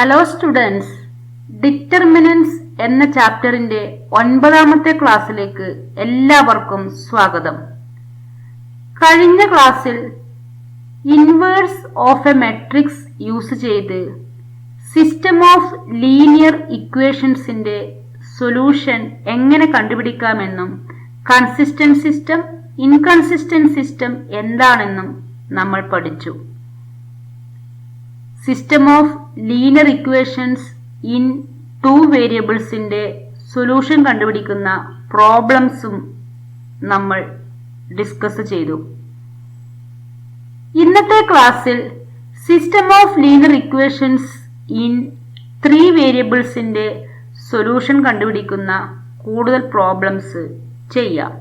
Hello students, determinants എന്ന ചാപ്റ്ററിന്റെ 9ാമത്തെ ക്ലാസ്സിലേക്ക് എല്ലാവർക്കും സ്വാഗതം. കഴിഞ്ഞ ക്ലാസ്സിൽ inverse of a matrix use ചെയ്ത് സിസ്റ്റം ഓഫ് ലീനിയർ ഇക്വേഷൻസിന്റെ സൊല്യൂഷൻ എങ്ങനെ കണ്ടുപിടിക്കാമെന്നും കൺസിസ്റ്റന്റ് സിസ്റ്റം, ഇൻകൺസിസ്റ്റന്റ് സിസ്റ്റം എന്താണെന്നും നമ്മൾ പഠിച്ചു. System of linear equations in 2 വേരിയബിൾസിന്റെ സൊല്യൂഷൻ കണ്ടുപിടിക്കുന്ന പ്രോബ്ലംസും നമ്മൾ ഡിസ്കസ് ചെയ്തു. ഇന്നത്തെ ക്ലാസ്സിൽ system of linear equations in 3 വേരിയബിൾസിന്റെ സൊല്യൂഷൻ കണ്ടുപിടിക്കുന്ന കൂടുതൽ പ്രോബ്ലംസ് ചെയ്യാം.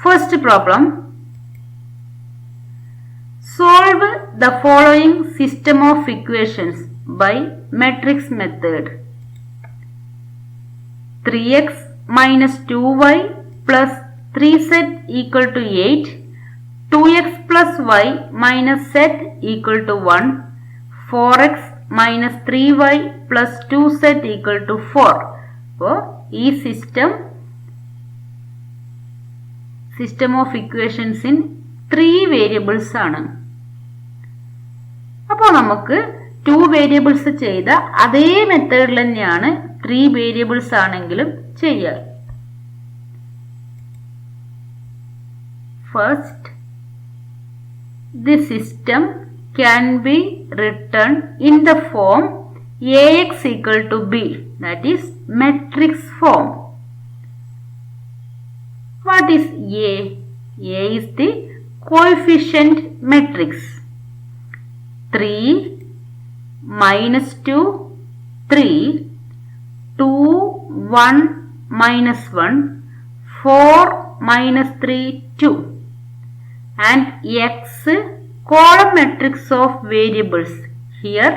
First problem: solve the following system of equations by matrix method. 3x minus 2y plus 3z equal to 8, 2x plus y minus z equal to 1, 4x minus 3y plus 2z equal to 4. അപ്പോൾ ഈ system of equations in 3 variables ആണ്. അപ്പോൾ നമുക്ക് 2 variables ചെയ്ത അതേ മെത്തേഡിൽ തന്നെയാണ് 3 variables ആണെങ്കിലും ചെയ്യുക. First, the system can be written in the form Ax equal to b, that is matrix form. What is A? A is the coefficient matrix. 3 minus 2 3, 2 1 minus 1, 4 minus 3 2, and x column matrix of variables. Here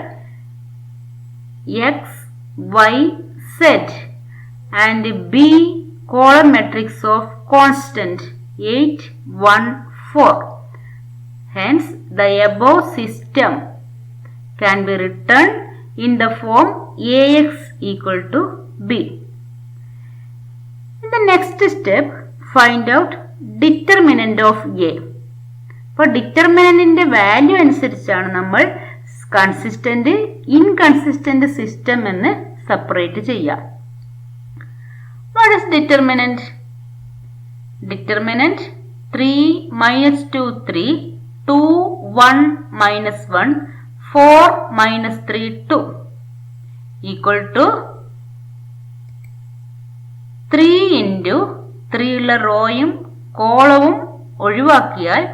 x, y, z, and b column matrix of constant 8 1 4. Hence, the above system can be written in the form Ax equal to b. In the next step, find out determinant of A. അപ്പോൾ ഡിറ്റർമിനന്റിന്റെ value അനുസരിച്ചാണ് നമ്മൾ consistent, inconsistent system എന്ന് separate ചെയ്യാം. What is determinant? Determinant 3 minus 2 3, 2 1 minus 1, 4 minus 3 2 equal to 3 into 3 ഉള്ള റോയും കോളവും ഒഴിവാക്കിയാൽ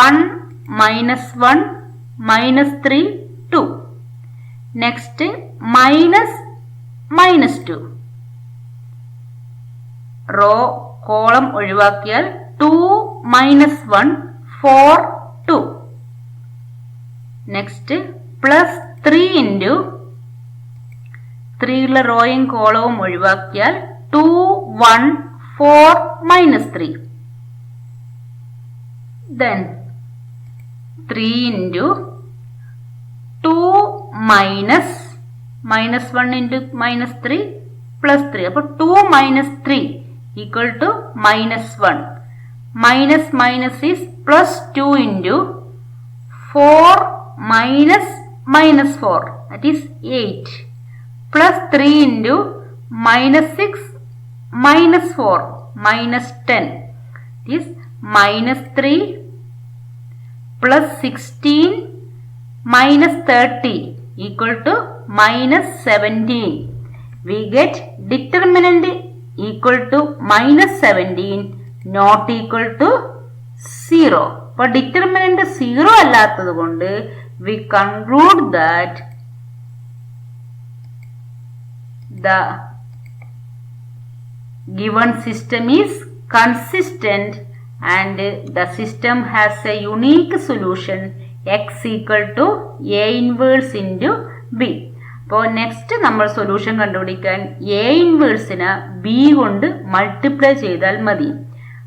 1 minus 1 minus 3 2. Next minus 2, raw column ഒഴിവാക്കിയാൽ 2 minus 1 4 2. Next plus 3 into 3 ഉള്ള റോയും കോളവും ഒഴിവാക്കിയാൽ 2 1 4 minus 3. Then 3 into 2 minus 1 into minus 3 plus 3. അപ്പോൾ 2 minus 3 equal to minus 1. Minus is plus 2 into 4 minus 4, that is 8, plus 3 into minus 6 minus 4 minus 10, that is minus 3 plus 16 minus 30 equal to minus 17. We get determinant equal to minus 17 not equal to 0. അപ്പോൾ determinant 0 അല്ലാത്തത് കൊണ്ട് we conclude that the given system is consistent and the system has a unique solution x equal to a inverse into b. അപ്പോൾ next നമ്മൾ solution കണ്ടുപിടിക്കാൻ a ഇൻവേഴ്സിനെ b കൊണ്ട് multiply ചെയ്താൽ മതി.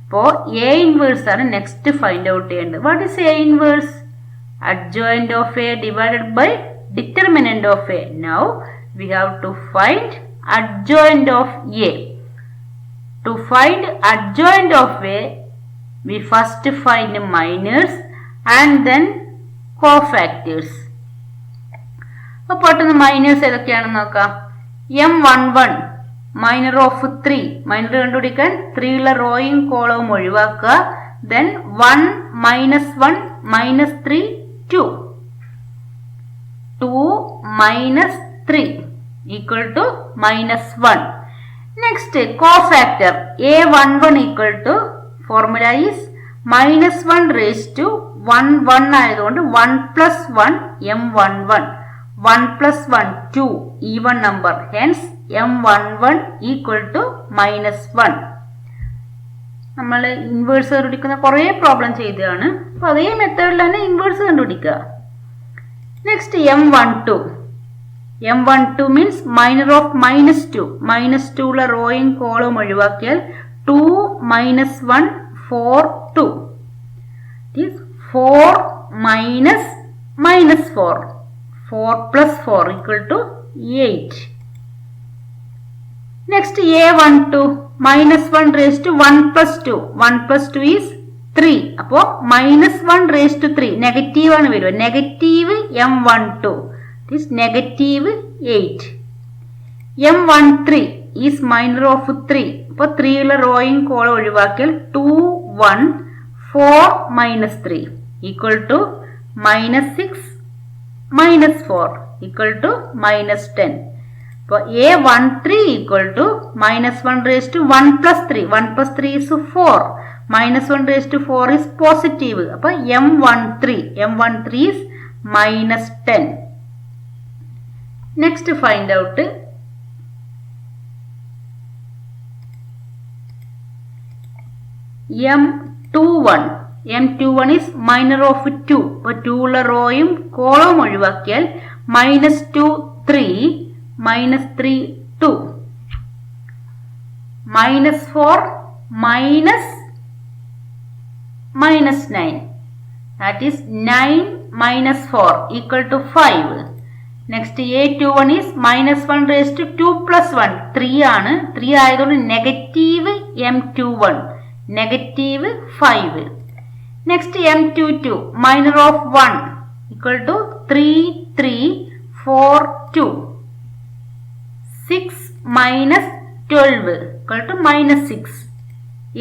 അപ്പോൾ a ഇൻവേഴ്സ് ആണ് നെക്സ്റ്റ് ഫൈൻഡ് ഔട്ട് ചെയ്യേണ്ടത്. What is a inverse? adjoint of A divided by determinant of A. Now we have to find adjoint of A. To find adjoint of A, we first find minors and then cofactors. അപ്പോൾ miners ഏതൊക്കെയാണെന്ന് നോക്കാം. M11 minor of 3. Minor കണ്ടുപിടിക്കാൻ 3 ഉള്ള റോയും കോളവും ഒഴിവാക്കുക. Then 1 minus 1 minus 3 2. 2 minus 3 equal to minus 1. Next cofactor A11 equal to formula is minus 1 raised to 1 1 ആയതുകൊണ്ട് 1 plus 1 M11. 1 plus 1 2 even number. Hence M11 equal to minus 1. നമ്മൾ inverse കണ്ടുപിടിക്കുന്ന കുറേ problem ചെയ്തതാണ്. അപ്പോൾ അതേ മെത്തേഡിൽ തന്നെ ഇൻവേഴ്സ് കണ്ടുപിടിക്കുക. Next M12. M12 means minor of minus 2. Minus 2 ഉള്ള റോയും കോളവും ഒഴിവാക്കിയാൽ 2 minus 1 4 2. It is 4 minus minus 4. 4 plus 4 equal to 8. Next A12 minus 1 raised to 1 plus 2. 1 plus 2 is 3. അപ്പോൾ minus 1 raised to 3 നെഗറ്റീവ് ആണ് വരിക. Negative M12 is negative 8. M13 is minor of 3. അപ്പോൾ 3 ഉള്ള റോയും column ഒഴിവാക്കിയാൽ 2 1 4 minus 3 equal to minus 6 minus 4 equal to minus 10. അപ്പോൾ A13 equal to minus 1 raised to 1 plus 3. 1 plus 3 is 4. Minus 1 raised to 4 is positive. അപ്പോൾ M13 is minus 10. Next find out M21. M21 is minor of 2. അപ്പോൾ 2 ഉള്ള റോയും കോളവും ഒഴിവാക്കിയാൽ minus 2 3 minus 3 2 minus 4 minus 9. That is 9 minus 4 equal to 5. Next A21 is minus 1 raised to 2 plus 1 3 ആണ്. 3 ആയതുകൊണ്ട് negative M21 negative 5. Next M22 minor of 1 equal to 3 3 4 2. 6 minus 12 equal to minus 6.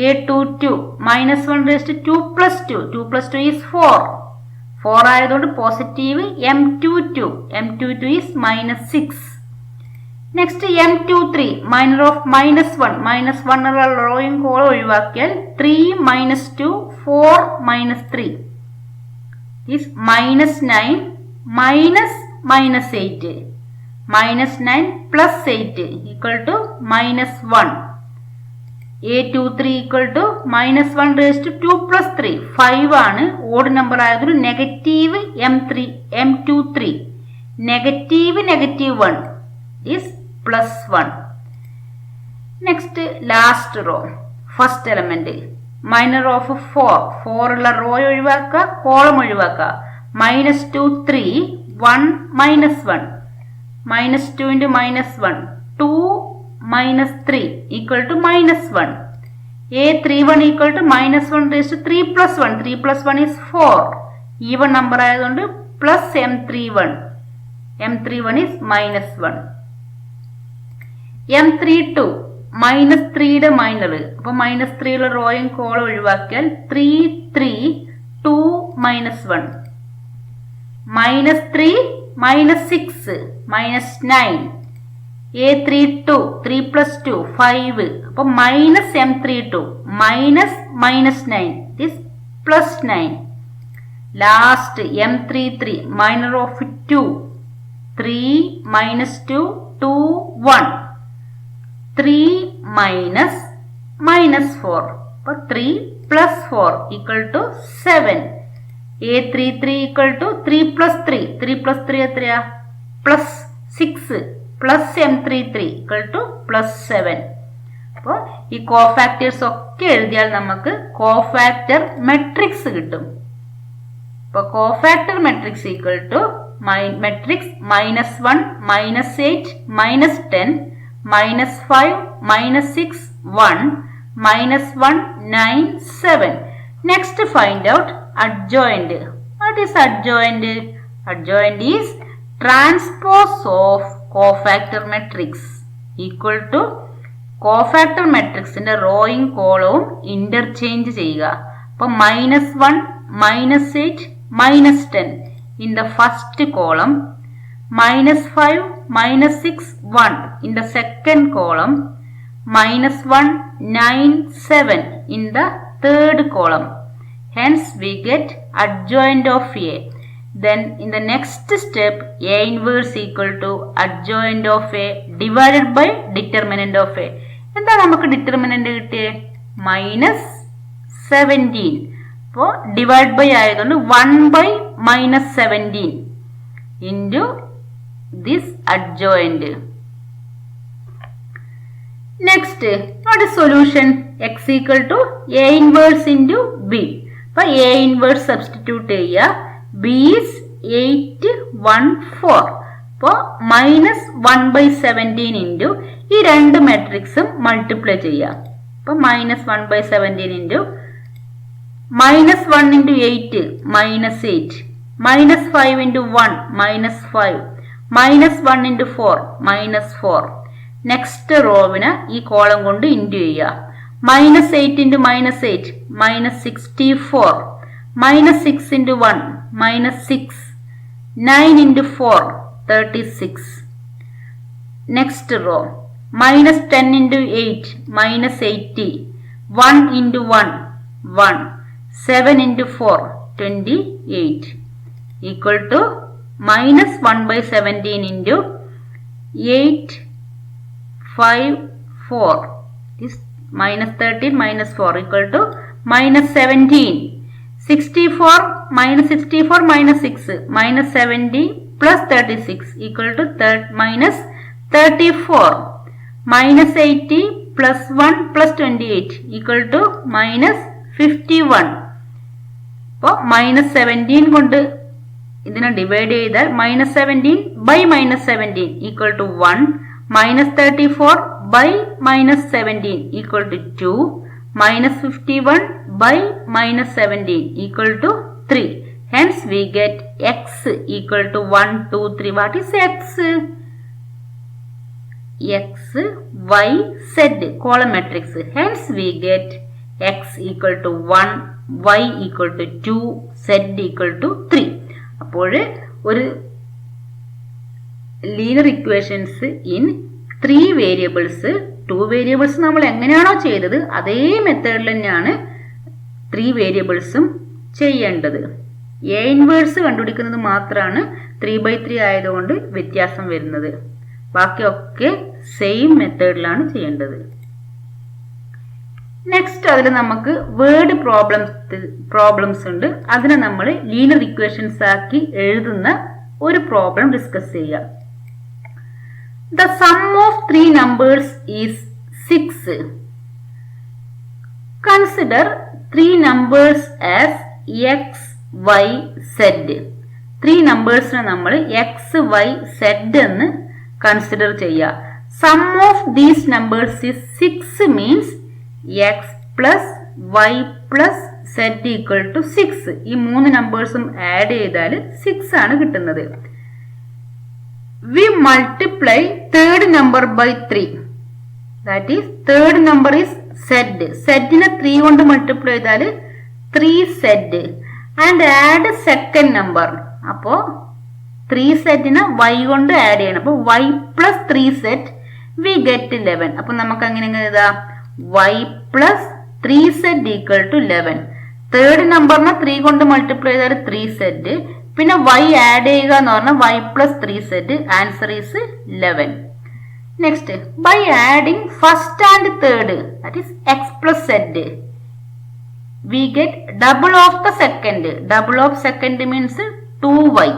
A22 minus 1 raised to 2 plus 2. 2 plus 2 is 4. 4 ആയതുകൊണ്ട് positive M22 is minus 6. Next M23 minor of minus 1. minus 1 ഉള്ള റോയും column ഒഴിവാക്കിയാൽ 3 minus 2 4 minus 3 is minus 9 minus 8. minus 9 plus 8 equal to minus 1. A23 equal to minus 1 raised to 2 plus 3 5 ആണ്. Odd number ആയതൊരു negative M23 negative 1 is plus 1. Next last row first element minor of 4 ഉള്ള raw ഒഴിവാക്കുക column ഒഴിവാക്കുക. minus 2 3 1 minus 1 minus 2 into minus 1 2 minus 3 equal to minus 1. A31 equal to minus 1 raised to 3 plus 1. 3 plus 1 is 4. Even number ആയതുകൊണ്ട് plus M31. M31 is minus 1. M32 minus 3 യുടെ minor. അപ്പോൾ minus 3 ഉള്ള റോയും column ഒഴിവാക്കിയാൽ 3 3 2 minus 1. minus 3 minus 6 minus 9. A32 3 plus 2 5. അപ്പോൾ minus M32 minus 9 is plus 9. Last M33 minor of 2 3 minus 2 2 1 3 minus 4. അപ്പോൾ 3 plus 4 equal to 7. A33 equal to 3 plus 3. 3 plus 3 എത്രയാ? plus 6 plus M33 equal to plus 7. അപ്പോൾ ഈ cofactors ഒക്കെ എഴുതിയാൽ നമുക്ക് cofactor matrix കിട്ടും. അപ്പോൾ cofactor matrix equal to matrix -1 -8 -10 -5 -6 1 -1 9 7. Next find out adjoint. What is adjoint? Adjoint is transpose of cofactor matrix equal to cofactor matrix ന്റെ റോയും കോളവും interchange ചെയ്യുക. അപ്പോൾ -1 -8 -10 in the first column, -5 -6 1 in the second column, -1 9 7 in the third column. Hence we get adjoint of A. Then in the next step, A inverse equal to adjoint of A divided by determinant of A. എന്താ നമുക്ക് determinant കിട്ടിയേ? -17. അപ്പോൾ divide by ആയതുകൊണ്ട് 1/-17 into this adjoint. Next, what is solution? X equal to A inverse into B. അപ്പോൾ A inverse substitute ചെയ്യുക. B is 8 1 4. അപ്പോൾ -1/17 into ഈ രണ്ട് മെട്രിക്സും മൾട്ടിപ്ലൈ ചെയ്യുക. അപ്പോൾ -1/17 into -1 into 8 -8, -5 into 1 -5, -1 into 4 -4. Next റോവിന് ഈ കോളം കൊണ്ട് ഇൻറ്റു ചെയ്യുക. -8 into -8 -64, -6 into 1 -6, 9 into 4 36. Next raw -10 into 8 -80, 1 into 1 1, 7 into 4 28 equal to -1/17 into 8 5 4 is -13 -4 equal to -17. 64 -64 -6 -70 plus 36 equal to -34. -80 plus 1 plus 28 equal to -51. അപ്പോൾ -17 കൊണ്ട് ഇതിനെ ഡിവൈഡ് ചെയ്താൽ -17/-17 equal to 1, -34/-17 equal to 2, -51/-17 equal to 3. Hence we get x equal to 1 2 3. What is x? X y z column matrix. Hence we get x equal to 1, y equal to 2, z equal to 3. അപ്പോൾ ഒരു linear equations in 3 variables 2 variables നമ്മൾ എങ്ങനെയാണോ ചെയ്തത് അതേ മെത്തേഡിൽ തന്നെയാണ് 3 വേരിയബിൾസും ചെയ്യേണ്ടത്. A inverse കണ്ടുപിടിക്കുന്നത് മാത്രമാണ് 3/3 ആയതുകൊണ്ട് വ്യത്യാസം വരുന്നത്. ബാക്കിയൊക്കെ സെയിം മെത്തേഡിലാണ് ചെയ്യേണ്ടത്. നെക്സ്റ്റ് അതിൽ നമുക്ക് വേർഡ് പ്രോബ്ലംസ് ഉണ്ട്. അതിനെ നമ്മൾ ലീനിയർ ഇക്വേഷൻസ് ആക്കി എഴുതുന്ന ഒരു പ്രോബ്ലം ഡിസ്കസ് ചെയ്യാം. The sum of 3 numbers is 6. Consider 3 numbers as x, y, z. 3 നമ്പേഴ്സിനെ നമ്മൾ x, y, z എന്ന് കൺസിഡർ ചെയ്യുക. Sum of these numbers is 6 means x plus y plus z equal to 6. ഈ 3 നമ്പേഴ്സും add ചെയ്താൽ 6 ആണ് കിട്ടുന്നത്. We multiply third number by 3. That is third number is z. Z നെ 3 കൊണ്ട് multiply ചെയ്താൽ 3z and add second number. അപ്പോൾ 3z നെ y കൊണ്ട് ആഡ് ചെയ്യണം. അപ്പോൾ y plus 3z we get 11. അപ്പോൾ നമുക്ക് അങ്ങനെ എഴുതാം y plus 3z equal to 11. Third നമ്പറിനെ 3 കൊണ്ട് മൾട്ടിപ്ലൈ ചെയ്താൽ 3z, പിന്നെ y ആഡ് ചെയ്യുക എന്ന് പറഞ്ഞാൽ y plus 3z. Answer is 11. Next, by adding first and third, that is x plus z, we get double of the second. Double of second means 2y.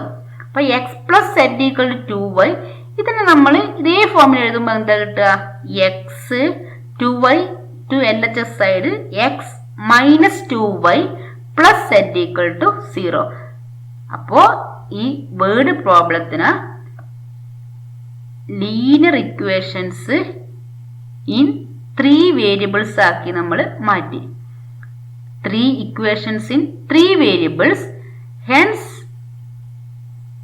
അപ്പൊ x plus z equal to 2y. ഇതിനെ നമ്മൾ ഇതേ ഫോമിൽ എഴുതുമ്പോൾ എന്താ കിട്ടുക? x 2y to LHS side x minus 2y plus z equal to 0. അപ്പോൾ ഈ വേർഡ് പ്രോബ്ലത്തിന് ലീനിയർ ഇക്വേഷൻസ് ഇൻ 3 വേരിയബിൾസ് ആക്കി നമ്മൾ മാറ്റി. 3 equations in 3 variables. Hence,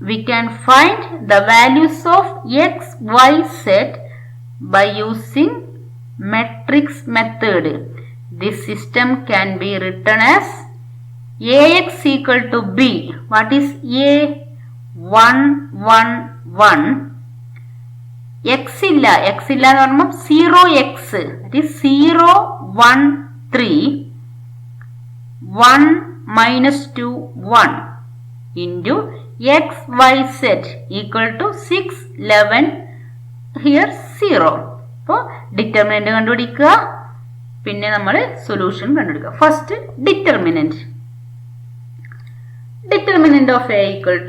we can find the values of x, y, z by using matrix method. This system can be written as ax equal to b. What is a? 1, 1, 1. x illa എന്ന് പറയുമ്പോൾ 0x. That is 0, 1, 3. 1 minus 2 1 into x y z equal to 6 11 here 0. അപ്പോൾ determinant കണ്ടുപിടിക്കുക, പിന്നെ നമ്മൾ solution കണ്ടുപിടിക്കുക. First determinant of a equal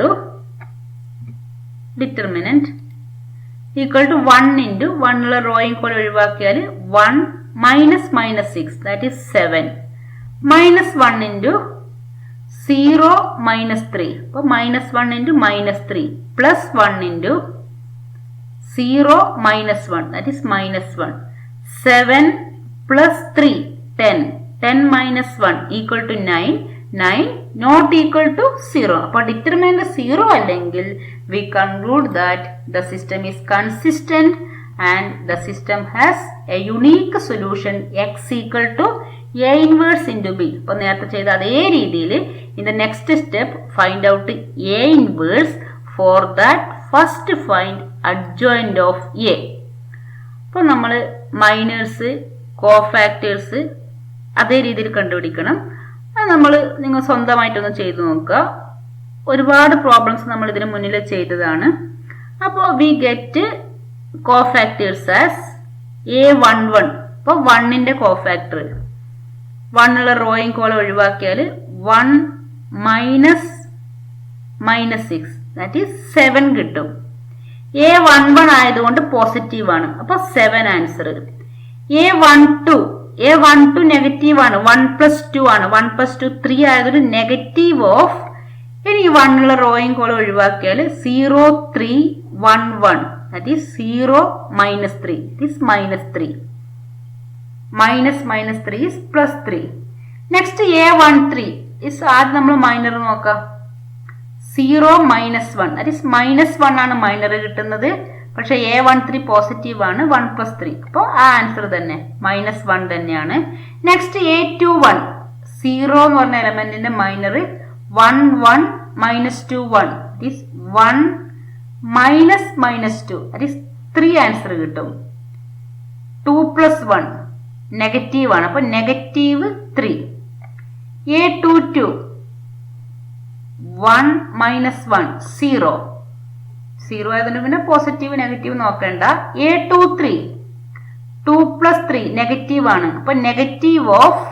to 1 into 1 ഉള്ള റോയും column ഒഴിവാക്കിയാൽ 1 minus 6 that is 7 minus 1 into 0 minus 3. അപ്പോൾ minus 1 into minus 3 plus 1 into 0 minus 1 that is minus 1. 7 plus 3 10 minus 1 equal to 9 not equal to 0. അപ്പോൾ determinant 0 അല്ലെങ്കിൽ we conclude that the system is consistent and the system has a unique solution x equal to a inverse into b. അപ്പോൾ നേരത്തെ ചെയ്ത അതേ രീതിയിൽ in the next step find out a inverse. For that first find adjoint of a. അപ്പോൾ നമ്മൾ miners cofactors അതേ രീതിയിൽ കണ്ടുപിടിക്കണം. അത് നിങ്ങൾ സ്വന്തമായിട്ടൊന്ന് ചെയ്തു നോക്കുക. ഒരുപാട് പ്രോബ്ലംസ് നമ്മൾ ഇതിന് മുന്നിൽ ചെയ്തതാണ്. അപ്പോൾ we get cofactors as a11. അപ്പോൾ 1ന്റെ കോഫാക്ടർ 1 ഉള്ള റോയും കോളം ഒഴിവാക്കിയാൽ 1 മൈനസ് 6 ദാറ്റ് ഈസ് 7 കിട്ടും. a11 ആയതുകൊണ്ട് പോസിറ്റീവ് ആണ്, അപ്പോൾ 7 ആൻസർ. a12 നെഗറ്റീവ് ആണ്, 1 plus 2 ആണ്, 1 plus 2 3 ആയതുകൊണ്ട് നെഗറ്റീവ് ഓഫ്. ഇനി 1 ഉള്ള റോയും കോളം ഒഴിവാക്കിയാൽ 0 3 1 1 that is 0 minus 3 it is minus 3 minus 3 is plus 3. Next a13 is ആദ്യം നമ്മൾ മൈനർ നോക്കാം. 0 minus 1 that is minus 1 ആണ് മൈനർ കിട്ടുന്നത്, പക്ഷെ a13 പോസിറ്റീവ് ആണ്, 1 plus 3. അപ്പോൾ ആ ആൻസർ തന്നെ മൈനസ് 1 തന്നെയാണ്. നെക്സ്റ്റ് a21 0 എന്ന് പറഞ്ഞ എലമെന്റിന്റെ minor 1 1 minus 2 1 that is 1 minus 2 that is 3 answer കിട്ടും. 2 plus 1 നെഗറ്റീവ് ആണ്, അപ്പൊ നെഗറ്റീവ് 3. a22 1 minus 1 0 ആയതുകൊണ്ട് പിന്നെ പോസിറ്റീവ് നെഗറ്റീവ് നോക്കണ്ട. a23 2 plus 3 നെഗറ്റീവ് ആണ്, അപ്പൊ negative of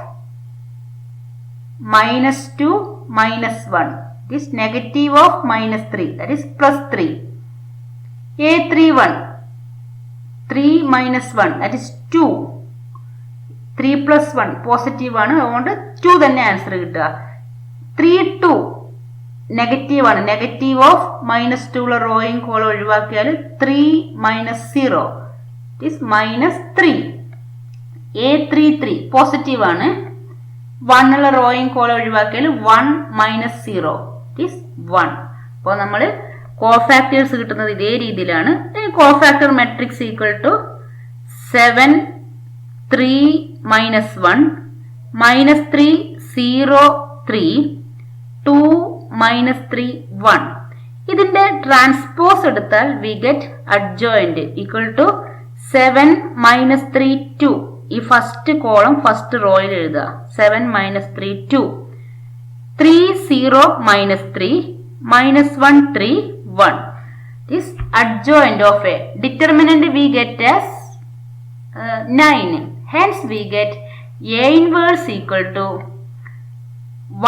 minus 2 minus 1 this negative of minus 3 that is plus 3. a31 3 minus 1 that is 2. 3 plus 1 positive ആണ്, അതുകൊണ്ട് 2 തന്നെ ആൻസർ കിട്ടുക. 32 നെഗറ്റീവ് ആണ്, നെഗറ്റീവ് ഓഫ് minus 2 ഉള്ള റോയും കോളം ഒഴിവാക്കിയാൽ 3 minus 0 it is minus 3. a33 positive ആണ്, 1 ഉള്ള റോയും കോളം ഒഴിവാക്കിയാൽ 1 minus 0 it is 1. അപ്പോൾ നമ്മൾ കോഫാക്ടേഴ്സ് കിട്ടുന്നത് ഇതേ രീതിയിലാണ്. Cofactor matrix equal to 7 3 minus 1 minus 3 0 3 2 minus 3 1. ഇതിന്റെ ട്രാൻസ്പോസ് എടുത്താൽ we get adjoint equal to 7 minus 3 2. ഈ ഫസ്റ്റ് കോളം ഫസ്റ്റ് റോയിൽ എഴുതുക. 7 minus 3 2 3 0 minus 3 minus 1 3 1. This adjoint of a. Determinant we get as 9. Hence we get a inverse equal to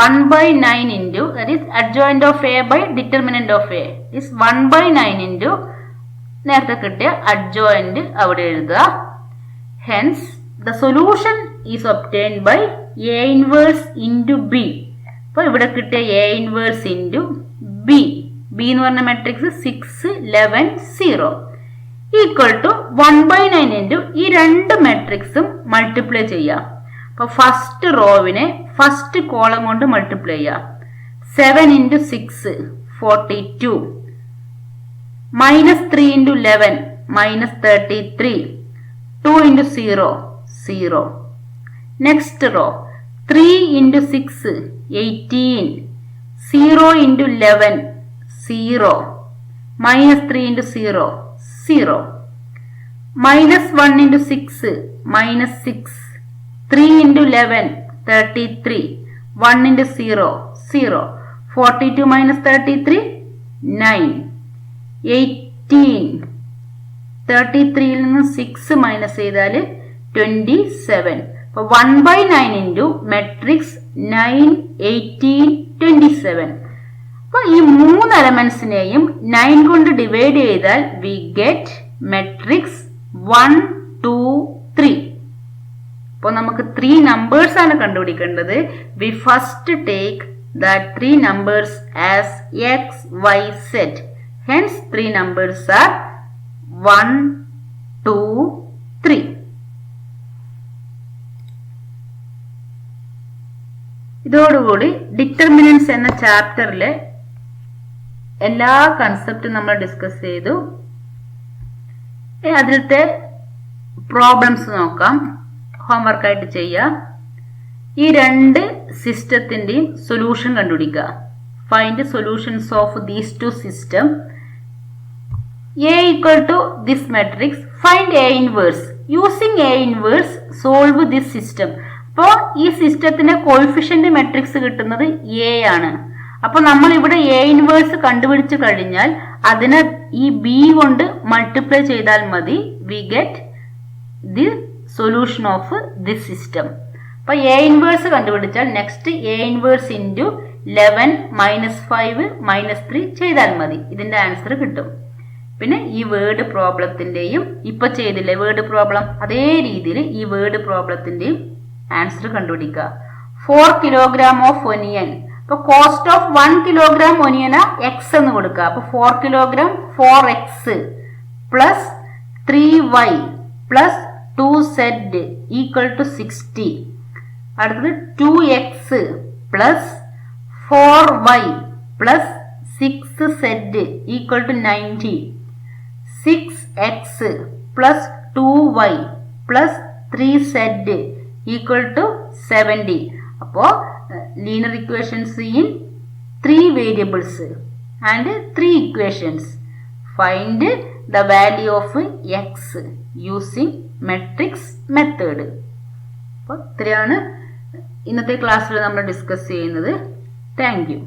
1 by 9 into, that is adjoint of a by determinant of a is 1 by 9 into നേരത്തെ കിട്ടിയ adjoint അവിടെ എഴുതുക. Hence the solution is obtained by a inverse into b. അപ്പോൾ ഇവിടെ കിട്ടിയ a inverse into b B എന്ന് പറഞ്ഞ matrix 6, 11, 0 equal to 1/9 into ഈ രണ്ട് മെട്രിക്സും മൾട്ടിപ്ലൈ ചെയ്യാം. അപ്പൊ ഫസ്റ്റ് റോവിനെ ഫസ്റ്റ് കോളം കൊണ്ട് മൾട്ടിപ്ലൈ ചെയ്യാം. 7 into 6 42, -3 into 11 -33, 2 into 0 0. Next raw 3 into 6 18, 0 into 11 0, -3 into 0 0, -1 into 6 -6, 3 into 11 33, 1 into 0 0, 42 - 33 9, 18, 33ൽ നിന്ന് 6 മൈനസ് ചെയ്താൽ 27. അപ്പോൾ 1/9 ഇൻറ്റു മെട്രിക്സ് 9, 18, 27. അപ്പോൾ ഈ 3 എലമെന്റ്സിനെയും 9 കൊണ്ട് ഡിവൈഡ് ചെയ്താൽ വി ഗെറ്റ് മെട്രിക്സ് 1, 2, 3. അപ്പോൾ നമുക്ക് 3 നമ്പേഴ്സ് ആണ് കണ്ടുപിടിക്കേണ്ടത്. We first take that 3 numbers as x, y, z. Hence 3 numbers are 1, 2, 3. ഇതോടുകൂടി ഡിറ്റർമിനൻസ് എന്ന ചാപ്റ്ററിലെ എല്ലാ കൺസെപ്റ്റും നമ്മൾ ഡിസ്കസ് ചെയ്തു. അതിലത്തെ പ്രോബ്ലംസ് നോക്കാം, ഹോംവർക്കായിട്ട് ചെയ്യാം. ഈ രണ്ട് സിസ്റ്റത്തിന്റെയും സൊല്യൂഷൻ കണ്ടുപിടിക്കുക. Find solutions of these two system. A equal to this matrix, find A inverse. Using A inverse, solve this system. അപ്പോൾ ഈ സിസ്റ്റത്തിന്റെ കോഎഫിഷ്യന്റ് മെട്രിക്സ് കിട്ടുന്നത് A ആണ്. അപ്പോൾ നമ്മൾ ഇവിടെ A ഇൻവേഴ്സ് കണ്ടുപിടിച്ചു കഴിഞ്ഞാൽ അതിനെ ഈ B കൊണ്ട് മൾട്ടിപ്ലൈ ചെയ്താൽ മതി. We get the solution of this system. അപ്പൊ എ ഇൻവേഴ്സ് കണ്ടുപിടിച്ചാൽ നെക്സ്റ്റ് എ ഇൻവേഴ്സ് ഇൻറ്റു 11 -5 -3 ചെയ്താൽ മതി. ഇതിന്റെ ആൻസർ കിട്ടും. പിന്നെ ഈ വേർഡ് പ്രോബ്ലത്തിന്റെയും ഇപ്പൊ ചെയ്തില്ലേ വേർഡ് പ്രോബ്ലം, അതേ രീതിയിൽ ഈ വേർഡ് പ്രോബ്ലത്തിന്റെയും ആൻസർ കണ്ടുപിടിക്കുക. 4 കിലോഗ്രാം ഓഫ് ഒനിയൻ. അപ്പൊ കോസ്റ്റ് ഓഫ് 1 കിലോഗ്രാം ഒനിയന എക്സ് എന്ന് കൊടുക്കുക. അപ്പൊ 4 kilogram 4x plus 3y plus 2z equal to 60. അടുത്തത് 2x plus 4y plus 6z equal to 90. 6x plus 2y plus 3z equal to 70. അപ്പോൾ linear equations in 3 variables and 3 equations. Find the value of x using matrix method. അപ്പോൾ ഇത്രയാണ് ഇന്നത്തെ ക്ലാസ്സിൽ നമ്മൾ discuss ചെയ്യുന്നത്. Thank U.